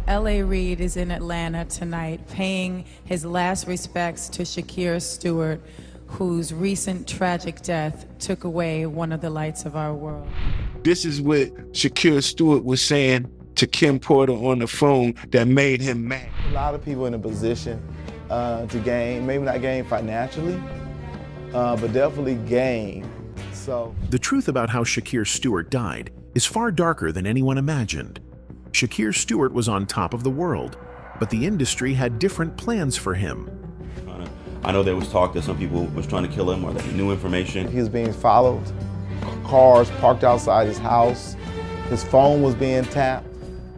L.A. Reid is in Atlanta tonight paying his last respects to Shakir Stewart, whose recent tragic death took away one of the lights of our world. This is what Shakir Stewart was saying to Kim Porter on the phone that made him mad. A lot of people in a position to gain, maybe not gain financially, but definitely gain. So the truth about how Shakir Stewart died is far darker than anyone imagined. Shakir Stewart was on top of the world, but the industry had different plans for him. I know there was talk that some people was trying to kill him or that he knew information. He was being followed, cars parked outside his house, his phone was being tapped.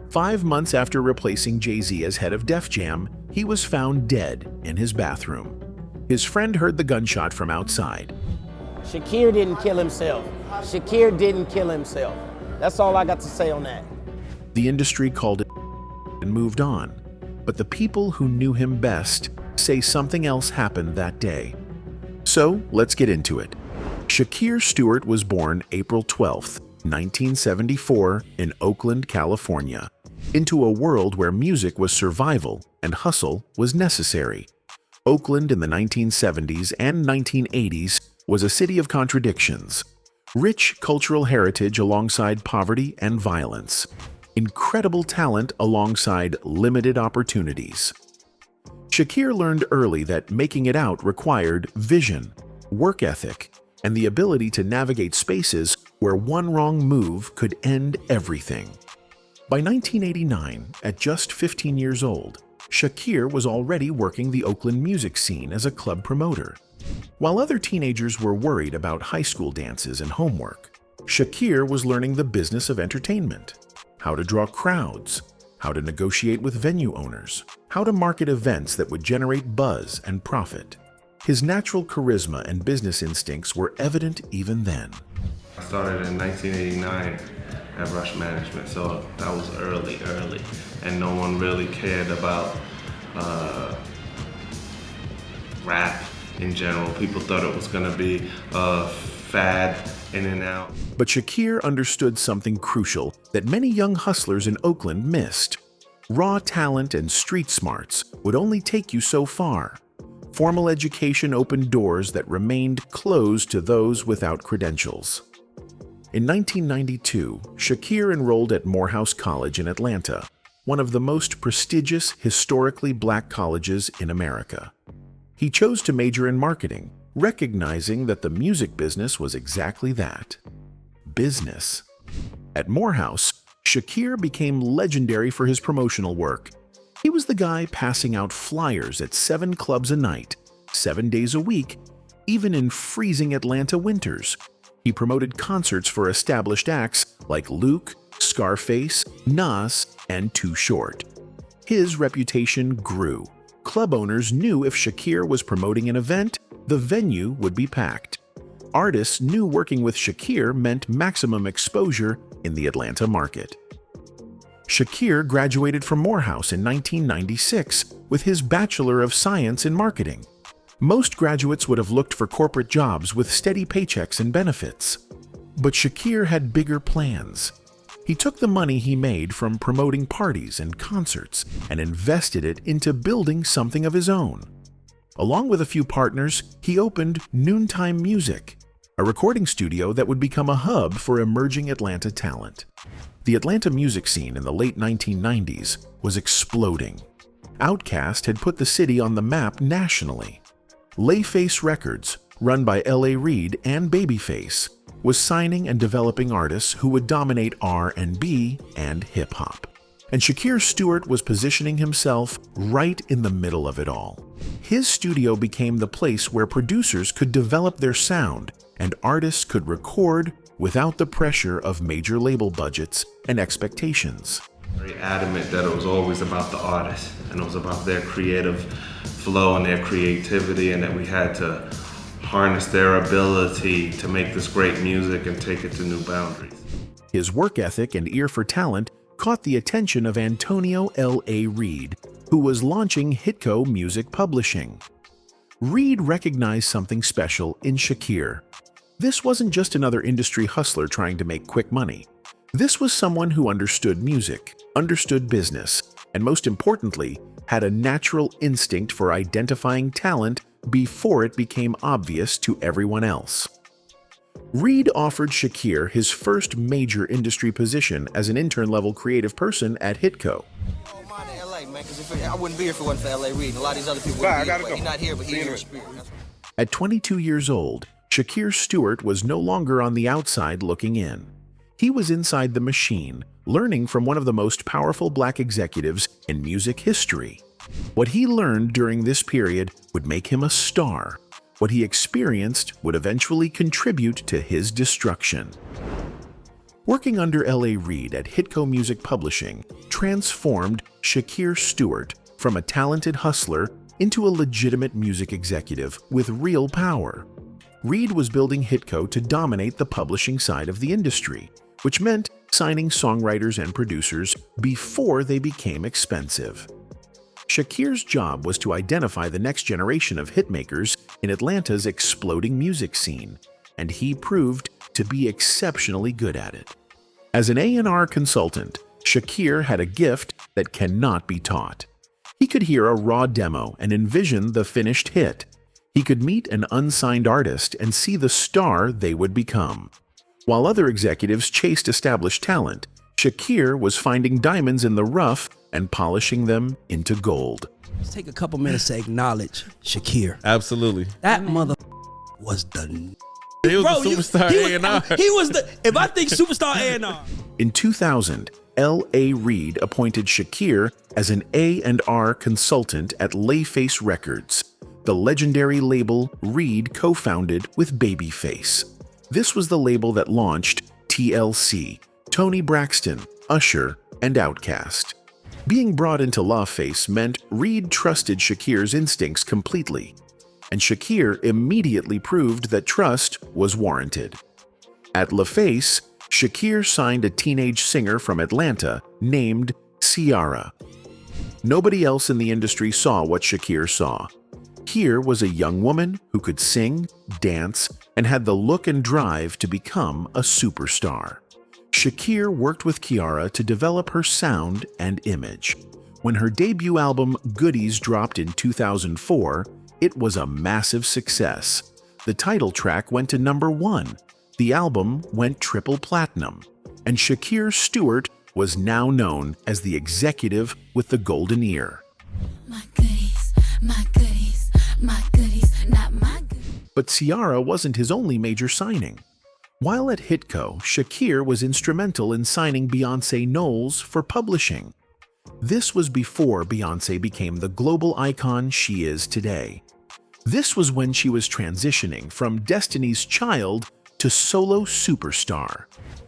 5 months after replacing Jay-Z as head of Def Jam, he was found dead in his bathroom. His friend heard the gunshot from outside. Shakir didn't kill himself. Shakir didn't kill himself. That's all I got to say on that. The industry called it and moved on, but the people who knew him best say something else happened that day. So let's get into it. Shakir Stewart was born April 12, 1974 in Oakland, California, into a world where music was survival and hustle was necessary. Oakland in the 1970s and 1980s was a city of contradictions. Rich cultural heritage alongside poverty and violence. Incredible talent alongside limited opportunities. Shakir learned early that making it out required vision, work ethic, and the ability to navigate spaces where one wrong move could end everything. By 1989, at just 15 years old, Shakir was already working the Oakland music scene as a club promoter. While other teenagers were worried about high school dances and homework, Shakir was learning the business of entertainment. How to draw crowds, how to negotiate with venue owners, how to market events that would generate buzz and profit. His natural charisma and business instincts were evident even then. I started in 1989 at Rush Management, so that was early, and no one really cared about rap in general. People thought it was gonna be a fad in and out. But Shakir understood something crucial that many young hustlers in Oakland missed. Raw talent and street smarts would only take you so far. Formal education opened doors that remained closed to those without credentials. In 1992, Shakir enrolled at Morehouse College in Atlanta, one of the most prestigious historically black colleges in America. He chose to major in marketing, recognizing that the music business was exactly that. Business. At Morehouse, Shakir became legendary for his promotional work. He was the guy passing out flyers at 7 clubs a night, 7 days a week, even in freezing Atlanta winters. He promoted concerts for established acts like Luke, Scarface, Nas, and Too Short. His reputation grew. Club owners knew if Shakir was promoting an event, the venue would be packed. Artists knew working with Shakir meant maximum exposure in the Atlanta market. Shakir graduated from Morehouse in 1996 with his Bachelor of Science in Marketing. Most graduates would have looked for corporate jobs with steady paychecks and benefits. But Shakir had bigger plans. He took the money he made from promoting parties and concerts and invested it into building something of his own. Along with a few partners, he opened Noontime Music, a recording studio that would become a hub for emerging Atlanta talent. The Atlanta music scene in the late 1990s was exploding. Outkast had put the city on the map nationally. Layface Records, run by L.A. Reid and Babyface, was signing and developing artists who would dominate R&B and hip-hop. And Shakir Stewart was positioning himself right in the middle of it all. His studio became the place where producers could develop their sound and artists could record without the pressure of major label budgets and expectations. Very adamant that it was always about the artist and it was about their creative flow and their creativity, and that we had to harness their ability to make this great music and take it to new boundaries. His work ethic and ear for talent caught the attention of Antonio L.A. Reid, who was launching Hitco Music Publishing. Reid recognized something special in Shakir. This wasn't just another industry hustler trying to make quick money. This was someone who understood music, understood business, and most importantly, had a natural instinct for identifying talent before it became obvious to everyone else. Reed offered Shakir his first major industry position as an intern-level creative person at Hitco. I wouldn't be here if it wasn't for L.A. Reid. A lot of these other people wouldn't be here, but he's not here, but he's here in spirit. At 22 years old, Shakir Stewart was no longer on the outside looking in. He was inside the machine, learning from one of the most powerful black executives in music history. What he learned during this period would make him a star. What he experienced would eventually contribute to his destruction. Working under L.A. Reid at Hitco Music Publishing transformed Shakir Stewart from a talented hustler into a legitimate music executive with real power. Reid was building Hitco to dominate the publishing side of the industry, which meant signing songwriters and producers before they became expensive. Shakir's job was to identify the next generation of hitmakers in Atlanta's exploding music scene, and he proved to be exceptionally good at it. As an A&R consultant, Shakir had a gift that cannot be taught. He could hear a raw demo and envision the finished hit. He could meet an unsigned artist and see the star they would become. While other executives chased established talent, Shakir was finding diamonds in the rough and polishing them into gold. Let's take a couple minutes to acknowledge Shakir. Absolutely. That mother was the... He was the superstar A&R. He was the... If I think superstar A&R... In 2000, L.A. Reid appointed Shakir as an A&R consultant at Layface Records, the legendary label Reid co-founded with Babyface. This was the label that launched TLC, Tony Braxton, Usher, and Outkast. Being brought into Layface meant Reid trusted Shakir's instincts completely, and Shakir immediately proved that trust was warranted. At Layface, Shakir signed a teenage singer from Atlanta named Ciara. Nobody else in the industry saw what Shakir saw. Here was a young woman who could sing, dance, and had the look and drive to become a superstar. Shakir worked with Ciara to develop her sound and image. When her debut album Goodies dropped in 2004, it was a massive success. The title track went to #1. The album went triple platinum, and Shakir Stewart was now known as the executive with the golden ear. My goodies, my goodies, my goodies, not my goodies. But Ciara wasn't his only major signing. While at Hitco, Shakir was instrumental in signing Beyoncé Knowles for publishing. This was before Beyoncé became the global icon she is today. This was when she was transitioning from Destiny's Child to solo superstar.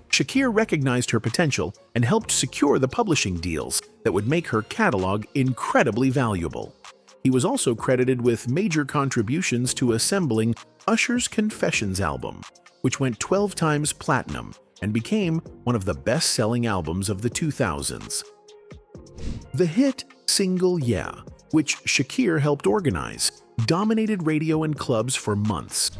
Shakir recognized her potential and helped secure the publishing deals that would make her catalog incredibly valuable. He was also credited with major contributions to assembling Usher's Confessions album, which went 12 times platinum and became one of the best-selling albums of the 2000s. The hit single Yeah, which Shakir helped organize, dominated radio and clubs for months.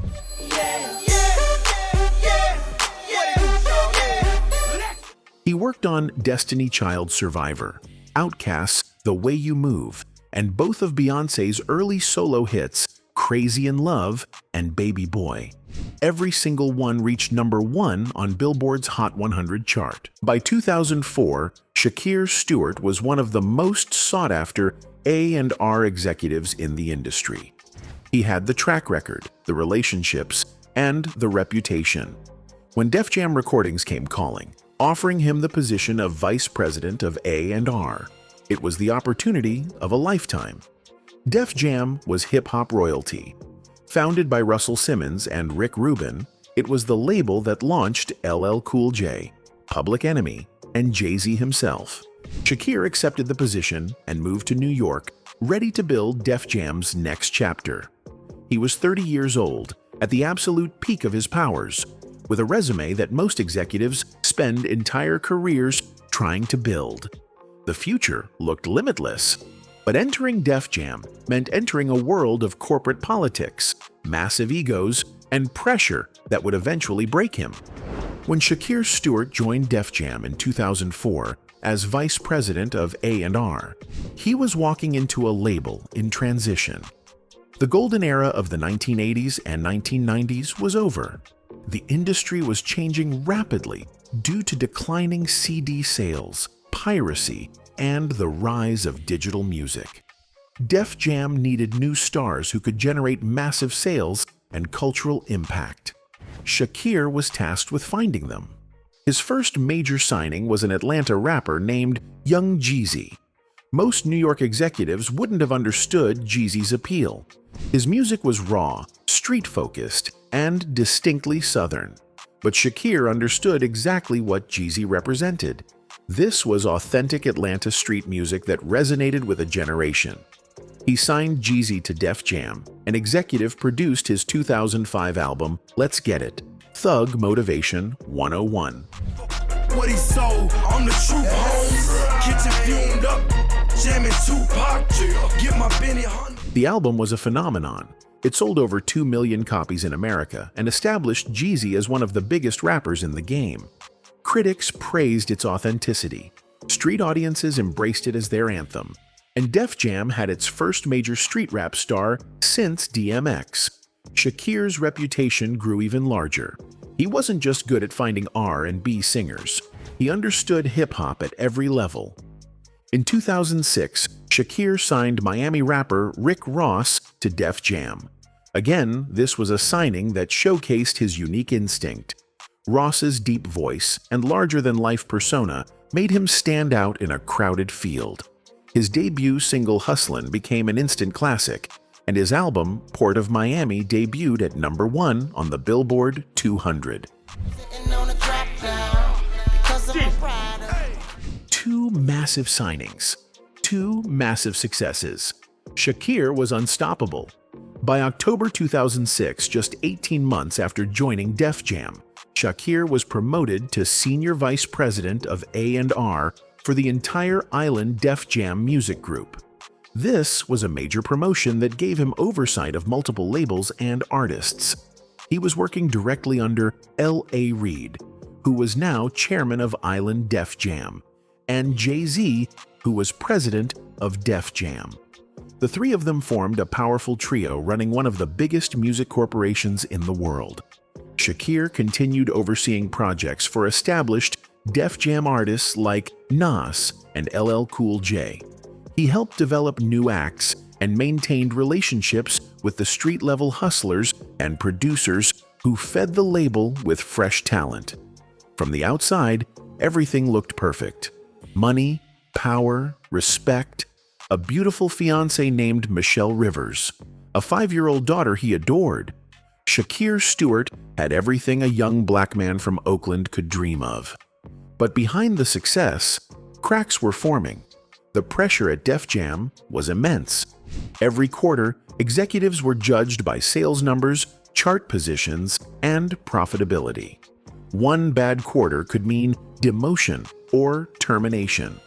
He worked on Destiny Child Survivor, Outkast's The Way You Move, and both of Beyoncé's early solo hits, Crazy in Love and Baby Boy. Every single one reached #1 on Billboard's Hot 100 chart. By 2004, Shakir Stewart was one of the most sought-after A&R executives in the industry. He had the track record, the relationships, and the reputation. When Def Jam Recordings came calling, offering him the position of Vice President of A&R, it was the opportunity of a lifetime. Def Jam was hip-hop royalty. Founded by Russell Simmons and Rick Rubin, it was the label that launched LL Cool J, Public Enemy, and Jay-Z himself. Shakir accepted the position and moved to New York, ready to build Def Jam's next chapter. He was 30 years old, at the absolute peak of his powers, with a resume that most executives spend entire careers trying to build. The future looked limitless, but entering Def Jam meant entering a world of corporate politics, massive egos, and pressure that would eventually break him. When Shakir Stewart joined Def Jam in 2004, as vice president of A&R, he was walking into a label in transition. The golden era of the 1980s and 1990s was over. The industry was changing rapidly due to declining CD sales, piracy, and the rise of digital music. Def Jam needed new stars who could generate massive sales and cultural impact. Shakir was tasked with finding them. His first major signing was an Atlanta rapper named Young Jeezy. Most New York executives wouldn't have understood Jeezy's appeal. His music was raw, street-focused, and distinctly Southern. But Shakir understood exactly what Jeezy represented. This was authentic Atlanta street music that resonated with a generation. He signed Jeezy to Def Jam, and executive produced his 2005 album, Let's Get It, Thug Motivation 101. What he sold, I'm the truth, homes. Kitchen fumed up, jamming Tupac, get my Benny Hunt. The album was a phenomenon. It sold over 2 million copies in America and established Jeezy as one of the biggest rappers in the game. Critics praised its authenticity. Street audiences embraced it as their anthem. And Def Jam had its first major street rap star since DMX. Shakir's reputation grew even larger. He wasn't just good at finding R&B singers. He understood hip-hop at every level. In 2006, Shakir signed Miami rapper Rick Ross to Def Jam. Again, this was a signing that showcased his unique instinct. Ross's deep voice and larger-than-life persona made him stand out in a crowded field. His debut single Hustlin' became an instant classic, and his album, Port of Miami, debuted at #1 on the Billboard 200. Two massive signings, two massive successes. Shakir was unstoppable. By October 2006, just 18 months after joining Def Jam, Shakir was promoted to Senior Vice President of A&R for the entire Island Def Jam music group. This was a major promotion that gave him oversight of multiple labels and artists. He was working directly under L.A. Reid, who was now chairman of Island Def Jam, and Jay-Z, who was president of Def Jam. The three of them formed a powerful trio running one of the biggest music corporations in the world. Shakir continued overseeing projects for established Def Jam artists like Nas and LL Cool J. He helped develop new acts and maintained relationships with the street-level hustlers and producers who fed the label with fresh talent. From the outside, everything looked perfect. Money, power, respect, a beautiful fiancée named Michelle Rivers, a 5-year-old daughter he adored. Shakir Stewart had everything a young black man from Oakland could dream of. But behind the success, cracks were forming. The pressure at Def Jam was immense. Every quarter, executives were judged by sales numbers, chart positions, and profitability. One bad quarter could mean demotion or termination.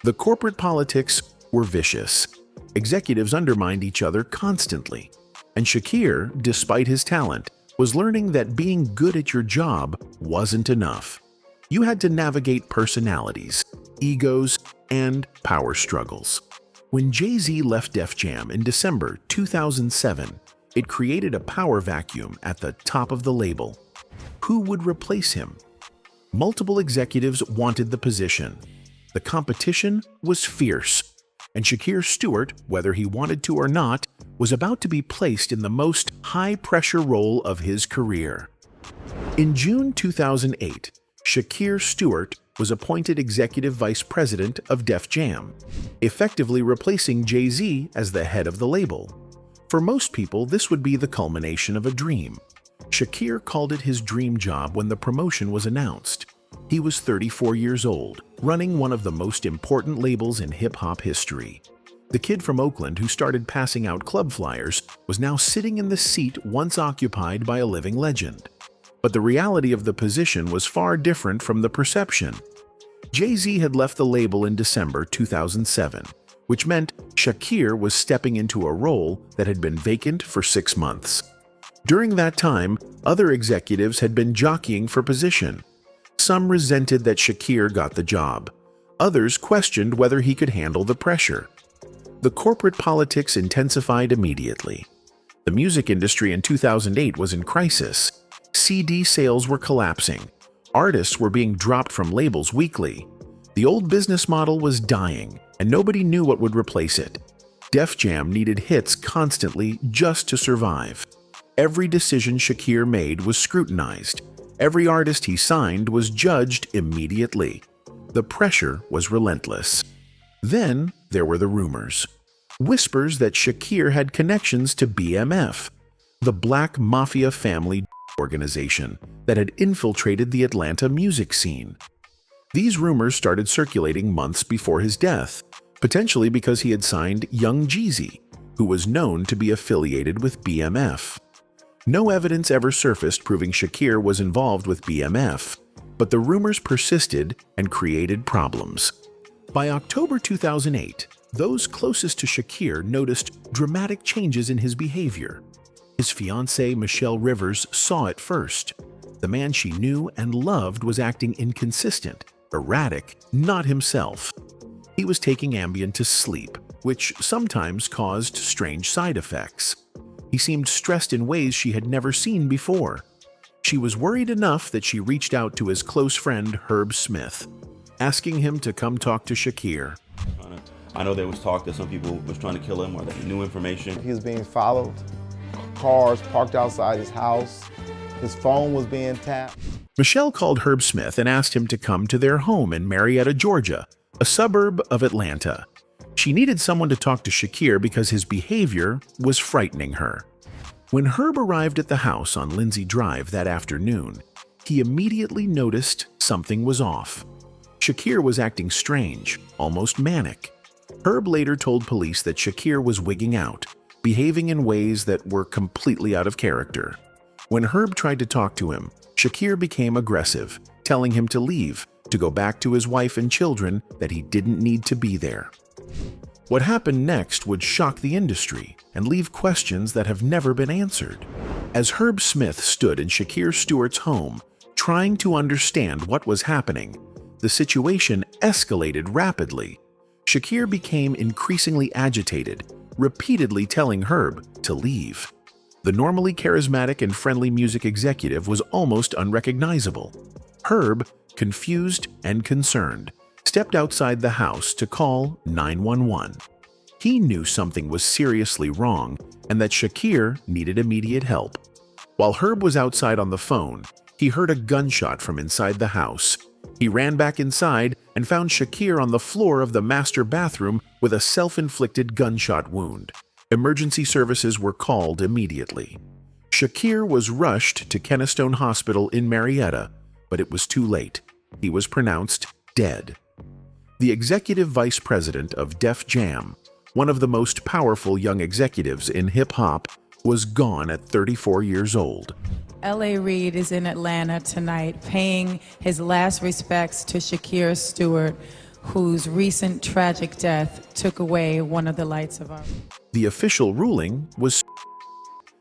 The corporate politics were vicious. Executives undermined each other constantly. And Shakir, despite his talent, was learning that being good at your job wasn't enough. You had to navigate personalities, egos, and power struggles. When Jay-Z left Def Jam in December 2007, it created a power vacuum at the top of the label. Who would replace him? Multiple executives wanted the position. The competition was fierce, and Shakir Stewart, whether he wanted to or not, was about to be placed in the most high-pressure role of his career. In June 2008, Shakir Stewart was appointed Executive Vice President of Def Jam, effectively replacing Jay-Z as the head of the label. For most people, this would be the culmination of a dream. Shakir called it his dream job when the promotion was announced. He was 34 years old, running one of the most important labels in hip-hop history. The kid from Oakland who started passing out club flyers was now sitting in the seat once occupied by a living legend. But the reality of the position was far different from the perception. Jay-Z had left the label in December 2007, which meant Shakir was stepping into a role that had been vacant for 6 months. During that time, other executives had been jockeying for position. Some resented that Shakir got the job. Others questioned whether he could handle the pressure. The corporate politics intensified immediately. The music industry in 2008 was in crisis. CD sales were collapsing. Artists were being dropped from labels weekly. The old business model was dying, and nobody knew what would replace it. Def Jam needed hits constantly just to survive. Every decision Shakir made was scrutinized. Every artist he signed was judged immediately. The pressure was relentless. Then there were the rumors. Whispers that Shakir had connections to BMF, the Black Mafia family organization that had infiltrated the Atlanta music scene. These rumors started circulating months before his death, potentially because he had signed Young Jeezy, who was known to be affiliated with BMF. No evidence ever surfaced proving Shakir was involved with BMF, but the rumors persisted and created problems. By October 2008, those closest to Shakir noticed dramatic changes in his behavior. His fiancée, Michelle Rivers, saw it first. The man she knew and loved was acting inconsistent, erratic, not himself. He was taking Ambien to sleep, which sometimes caused strange side effects. He seemed stressed in ways she had never seen before. She was worried enough that she reached out to his close friend Herb Smith, asking him to come talk to Shakir. I know there was talk that some people was trying to kill him or that he knew information. He was being followed. Cars parked outside his house. His phone was being tapped. Michelle called Herb Smith and asked him to come to their home in Marietta, Georgia, a suburb of Atlanta. She needed someone to talk to Shakir because his behavior was frightening her. When Herb arrived at the house on Lindsay Drive that afternoon, he immediately noticed something was off. Shakir was acting strange, almost manic. Herb later told police that Shakir was wigging out, behaving in ways that were completely out of character. When Herb tried to talk to him, Shakir became aggressive, telling him to leave, to go back to his wife and children, that he didn't need to be there. What happened next would shock the industry and leave questions that have never been answered. As Herb Smith stood in Shakir Stewart's home, trying to understand what was happening, the situation escalated rapidly. Shakir became increasingly agitated, repeatedly telling Herb to leave. The normally charismatic and friendly music executive was almost unrecognizable. Herb, confused and concerned, stepped outside the house to call 911. He knew something was seriously wrong and that Shakir needed immediate help. While Herb was outside on the phone, he heard a gunshot from inside the house. He ran back inside and found Shakir on the floor of the master bathroom with a self-inflicted gunshot wound. Emergency services were called immediately. Shakir was rushed to Kennestone Hospital in Marietta, but it was too late. He was pronounced dead. The executive vice president of Def Jam, one of the most powerful young executives in hip-hop, was gone at 34 years old. L.A. Reid is in Atlanta tonight paying his last respects to Shakir Stewart, whose recent tragic death took away one of the lights of our... The official ruling was...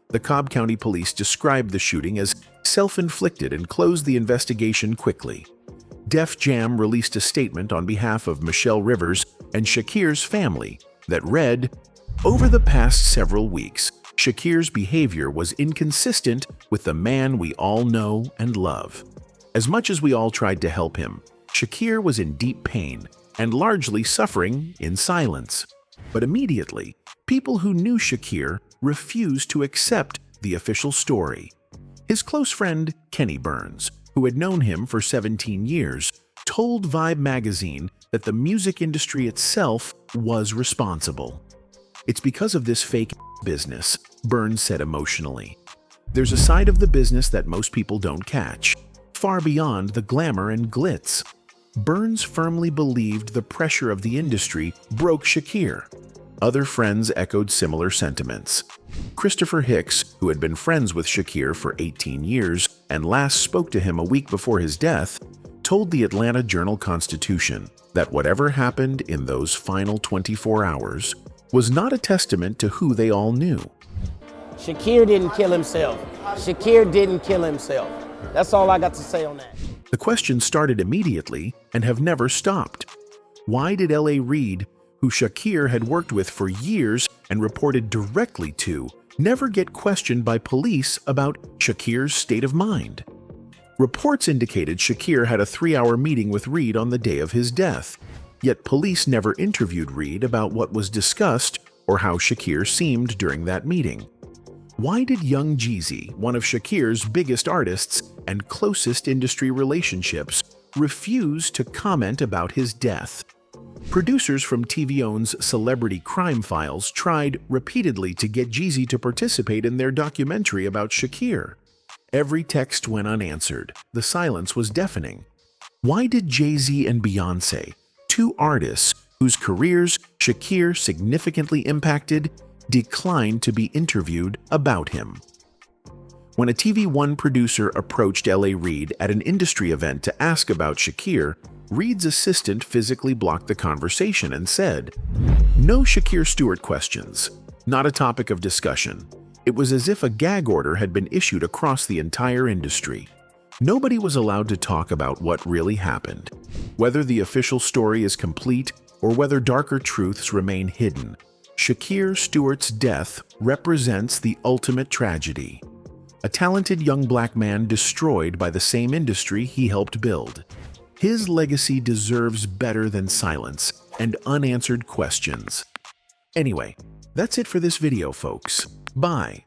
The Cobb County Police described the shooting as self-inflicted and closed the investigation quickly. Def Jam released a statement on behalf of Michelle Rivers and Shakir's family that read, "Over the past several weeks, Shakir's behavior was inconsistent with the man we all know and love. As much as we all tried to help him, Shakir was in deep pain and largely suffering in silence. But immediately, people who knew Shakir refused to accept the official story. His close friend, Kenny Burns, who had known him for 17 years, told Vibe magazine that the music industry itself was responsible. It's because of this fake business, Burns said emotionally. There's a side of the business that most people don't catch, far beyond the glamour and glitz. Burns firmly believed the pressure of the industry broke Shakir. Other friends echoed similar sentiments. Christopher Hicks, who had been friends with Shakir for 18 years and last spoke to him a week before his death, told the Atlanta Journal-Constitution that whatever happened in those final 24 hours was not a testament to who they all knew. Shakir didn't kill himself. Shakir didn't kill himself. That's all I got to say on that. The questions started immediately and have never stopped. Why did L.A. Reid, who Shakir had worked with for years and reported directly to, never get questioned by police about Shakir's state of mind? Reports indicated Shakir had a 3-hour meeting with Reid on the day of his death, yet police never interviewed Reid about what was discussed or how Shakir seemed during that meeting. Why did Young Jeezy, one of Shakir's biggest artists and closest industry relationships, refuse to comment about his death? Producers from TVO's Celebrity Crime Files tried repeatedly to get Jeezy to participate in their documentary about Shakir. Every text went unanswered. The silence was deafening. Why did Jay-Z and Beyoncé, two artists whose careers Shakir significantly impacted, decline to be interviewed about him? When a TV One producer approached L.A. Reid at an industry event to ask about Shakir, Reid's assistant physically blocked the conversation and said, "No Shakir Stewart questions. Not a topic of discussion." It was as if a gag order had been issued across the entire industry. Nobody was allowed to talk about what really happened. Whether the official story is complete or whether darker truths remain hidden, Shakir Stewart's death represents the ultimate tragedy. A talented young black man destroyed by the same industry he helped build. His legacy deserves better than silence and unanswered questions. Anyway, that's it for this video, folks. Bye.